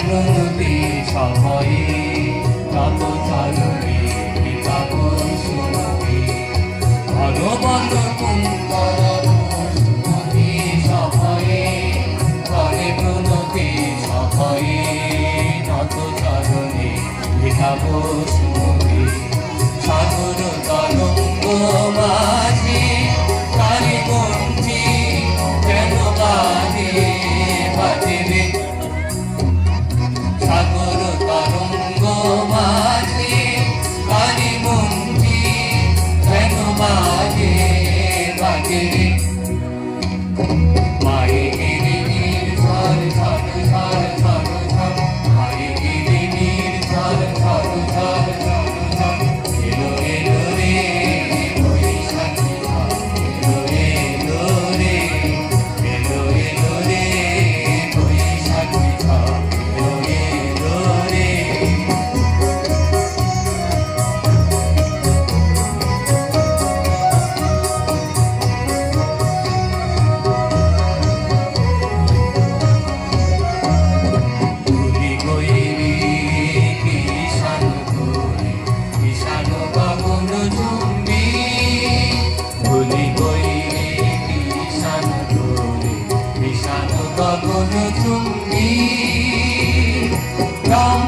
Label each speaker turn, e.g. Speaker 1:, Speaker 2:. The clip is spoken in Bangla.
Speaker 1: প্রণতি সময়ে নত চরণে পিতাব সুমতি ঘন বন্ধ কুম্ভর সময়ে করে প্রণতি সময়ে নত চরণে পিতাব সুমতি সাগর তরঙ্গ মাঝে কালী কণ্ঠী যেন বাজে বাজে রে সাগর তরঙ্গ মাঝে কালী কণ্ঠী যেন বাজে বাজে রে মায়ে গিরিনীর ঝড় ঝড় ঝড় ঝড় ঝড় মায়ে গিরিনীর ঝড় ঝড় ঝড় ঝড় ঝড় এলো এলো রে বৈশাখী এলো এলো রে এলো এলো রে বৈশাখী এলো এলো রে তুলি গৈরি কিষান ধরে কিষান গগন চুম্বি তুলি গৈরি কিষান ধরে কিষান গগন চুম্বি রাম